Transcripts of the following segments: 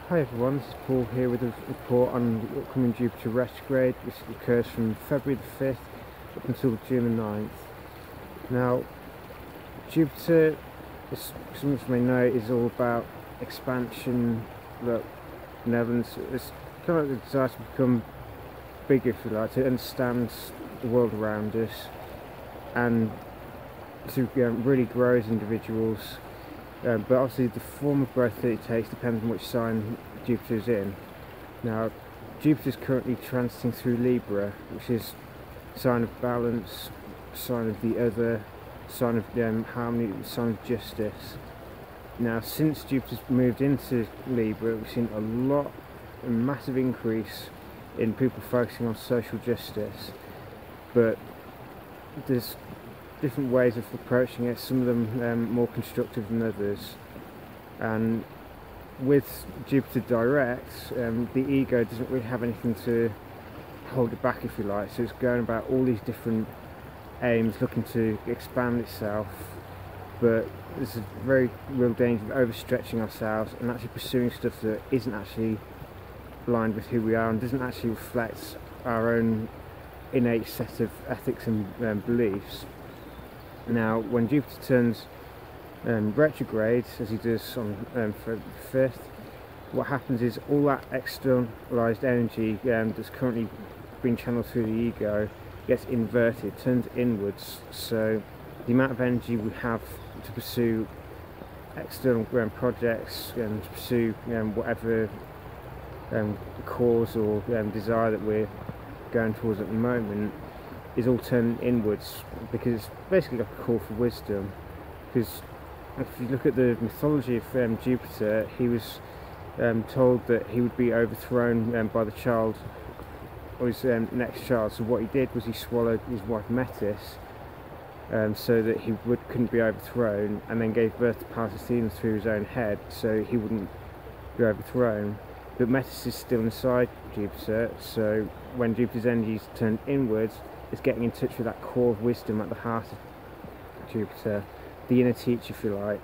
Hi everyone, this is Paul here with a report on the upcoming Jupiter retrograde, which occurs from February the 5th up until June the 9th. Now, Jupiter, as some of you may know, is all about expansion, benevolence. It's kind of the desire to become bigger, if you like, to understand the world around us and to really grow as individuals. But obviously the form of growth that it takes depends on which sign Jupiter's in. Now, Jupiter's currently transiting through Libra, which is a sign of balance, sign of the other, sign of harmony, sign of justice. Now, since Jupiter's moved into Libra, we've seen a massive increase in people focusing on social justice, but there's different ways of approaching it, some of them more constructive than others. And with Jupiter direct, the ego doesn't really have anything to hold it back, if you like, so it's going about all these different aims, looking to expand itself, but there's a very real danger of overstretching ourselves and actually pursuing stuff that isn't actually aligned with who we are and doesn't actually reflect our own innate set of ethics and beliefs. Now, when Jupiter turns retrograde, as he does on February the 5th, what happens is all that externalized energy that's currently being channeled through the ego gets inverted, turns inwards. So the amount of energy we have to pursue external projects and to pursue whatever cause or desire that we're going towards at the moment is all turned inwards, because it's basically like a call for wisdom. Because if you look at the mythology of Jupiter, he was told that he would be overthrown by the child, or his next child. So what he did was he swallowed his wife Metis, so that he couldn't be overthrown, and then gave birth to Pallas through his own head, so he wouldn't be overthrown. But Metis is still inside Jupiter, so when Jupiter's energy is turned inwards, it's getting in touch with that core of wisdom at the heart of Jupiter, the inner teacher, if you like.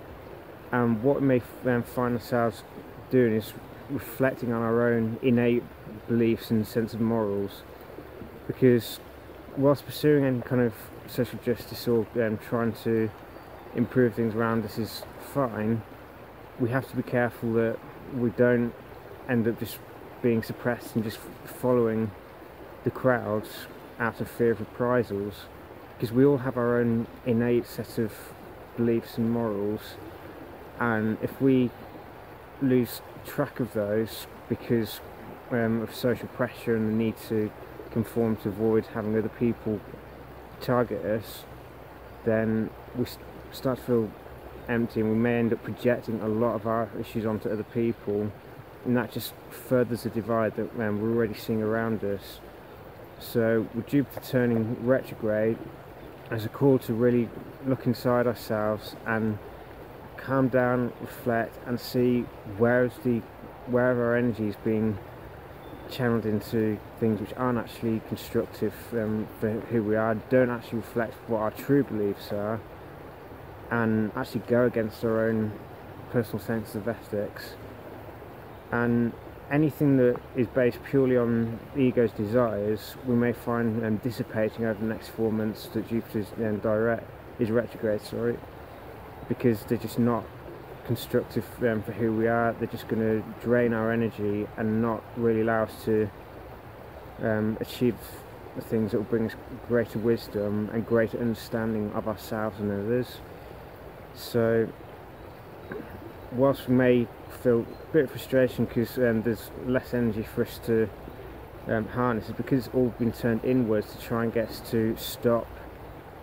And what we may find ourselves doing is reflecting on our own innate beliefs and sense of morals, because whilst pursuing any kind of social justice or trying to improve things around us is fine, we have to be careful that we don't end up just being suppressed and just following the crowds out of fear of reprisals, because we all have our own innate set of beliefs and morals, and if we lose track of those because of social pressure and the need to conform to avoid having other people target us, then we start to feel empty, and we may end up projecting a lot of our issues onto other people, and that just furthers the divide that we're already seeing around us. So with Jupiter turning retrograde, as a call to really look inside ourselves and calm down, reflect, and see where our energy is being channeled into things which aren't actually constructive for who we are, don't actually reflect what our true beliefs are, and actually go against our own personal sense of ethics. And anything that is based purely on the ego's desires, we may find dissipating over the next 4 months that Jupiter's retrograde, because they're just not constructive for who we are. They're just going to drain our energy and not really allow us to achieve the things that will bring us greater wisdom and greater understanding of ourselves and others. So whilst we may feel a bit of frustration because there's less energy for us to harness, it's because it's all been turned inwards to try and get us to stop,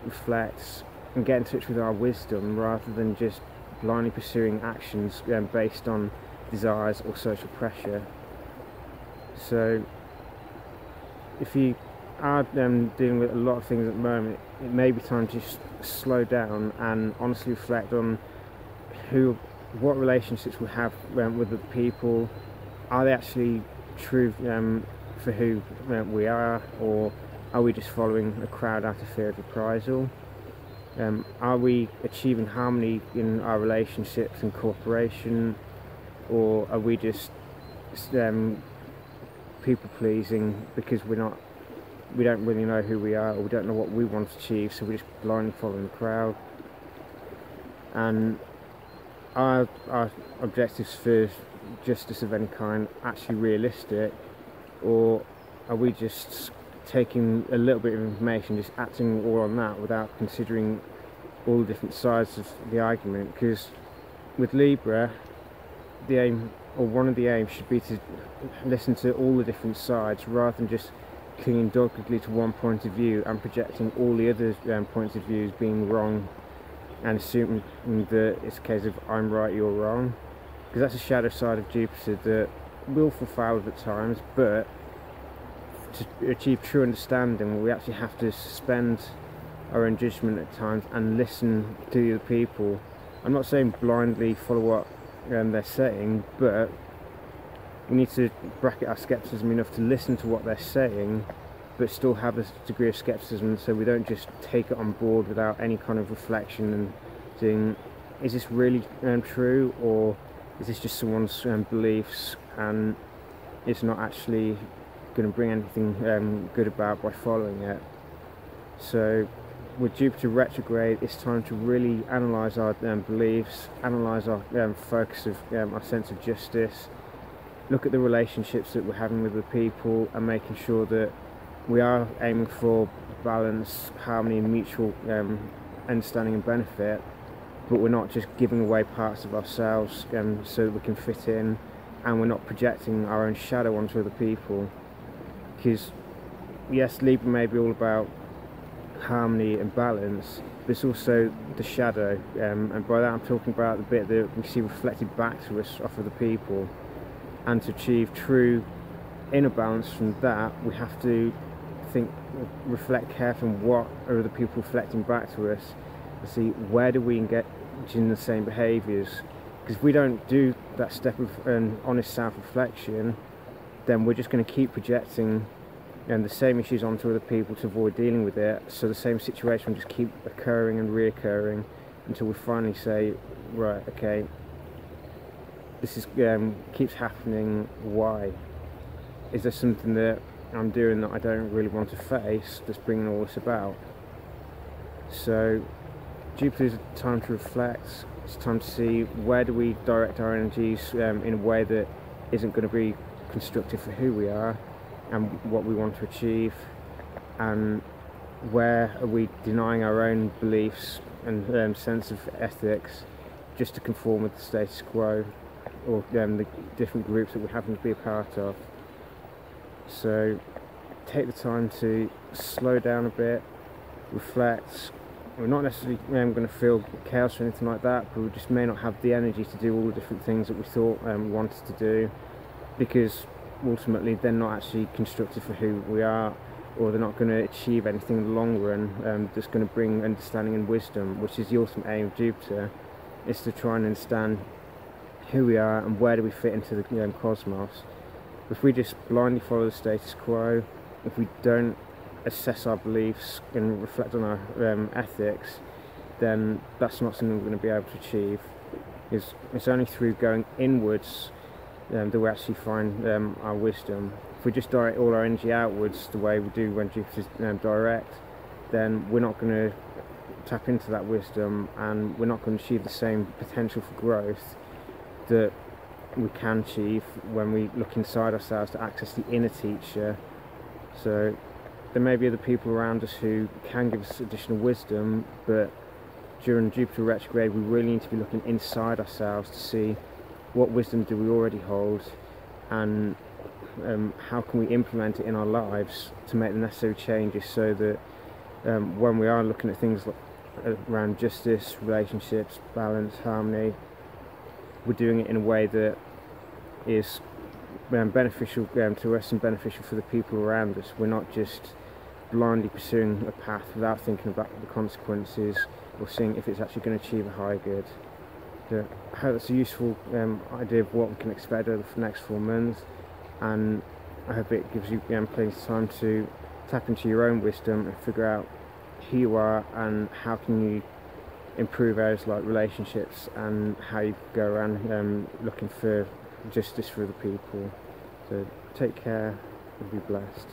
reflect, and get in touch with our wisdom, rather than just blindly pursuing actions based on desires or social pressure. So if you are dealing with a lot of things at the moment, it may be time to just slow down and honestly reflect on what relationships we have with other people. Are they actually true for who we are, or are we just following a crowd out of fear of reprisal? Are we achieving harmony in our relationships and cooperation, or are we just people pleasing because we don't really know who we are, or we don't know what we want to achieve, so we're just blindly following the crowd. And our objectives for justice of any kind actually realistic, or are we just taking a little bit of information, just acting all on that without considering all the different sides of the argument? Because with Libra, the aim, or one of the aims, should be to listen to all the different sides rather than just clinging doggedly to one point of view and projecting all the other points of view as being wrong, and assuming that it's a case of I'm right, you're wrong. Because that's a shadow side of Jupiter that will fall foul at times, but to achieve true understanding, we actually have to suspend our own judgment at times and listen to the other people. I'm not saying blindly follow what they're saying, but we need to bracket our skepticism enough to listen to what they're saying, but still have a degree of skepticism, so we don't just take it on board without any kind of reflection and saying, is this really true, or is this just someone's beliefs and it's not actually going to bring anything good about by following it. So with Jupiter retrograde, it's time to really analyse our beliefs, analyse our focus of our sense of justice, look at the relationships that we're having with the people, and making sure that we are aiming for balance, harmony and mutual understanding and benefit, but we're not just giving away parts of ourselves so that we can fit in, and we're not projecting our own shadow onto other people. Because yes, Libra may be all about harmony and balance, but it's also the shadow, and by that I'm talking about the bit that we see reflected back to us off of the people. And to achieve true inner balance from that, we have to reflect carefully on what are other people reflecting back to us, and see where do we engage in the same behaviours. Because if we don't do that step of honest self-reflection, then we're just going to keep projecting the same issues onto other people to avoid dealing with it, so the same situation will just keep occurring and reoccurring until we finally say, right, okay, this is keeps happening, why? Is there something that I'm doing that I don't really want to face that's bringing all this about? So Jupiter is a time to reflect. It's time to see where do we direct our energies in a way that isn't going to be constructive for who we are and what we want to achieve, and where are we denying our own beliefs and sense of ethics just to conform with the status quo, or the different groups that we happen to be a part of. So take the time to slow down a bit, reflect. We're not necessarily going to feel chaos or anything like that, but we just may not have the energy to do all the different things that we thought we wanted to do, because ultimately they're not actually constructive for who we are, or they're not going to achieve anything in the long run that's going to bring understanding and wisdom, which is the ultimate aim of Jupiter, is to try and understand who we are and where do we fit into the cosmos. If we just blindly follow the status quo, if we don't assess our beliefs and reflect on our ethics, then that's not something we're going to be able to achieve. It's only through going inwards that we actually find our wisdom. If we just direct all our energy outwards the way we do when Jupiter's direct, then we're not going to tap into that wisdom, and we're not going to achieve the same potential for growth that we can achieve when we look inside ourselves to access the inner teacher. So there may be other people around us who can give us additional wisdom, but during Jupiter retrograde we really need to be looking inside ourselves to see what wisdom do we already hold, and how can we implement it in our lives to make the necessary changes, so that when we are looking at things like around justice, relationships, balance, harmony, we're doing it in a way that is beneficial to us and beneficial for the people around us. We're not just blindly pursuing a path without thinking about the consequences or seeing if it's actually going to achieve a higher good. So I hope that's a useful idea of what we can expect over the next 4 months, and I hope it gives you plenty of time to tap into your own wisdom and figure out who you are and how can you improve areas like relationships, and how you go around looking for justice for other people. So take care and be blessed.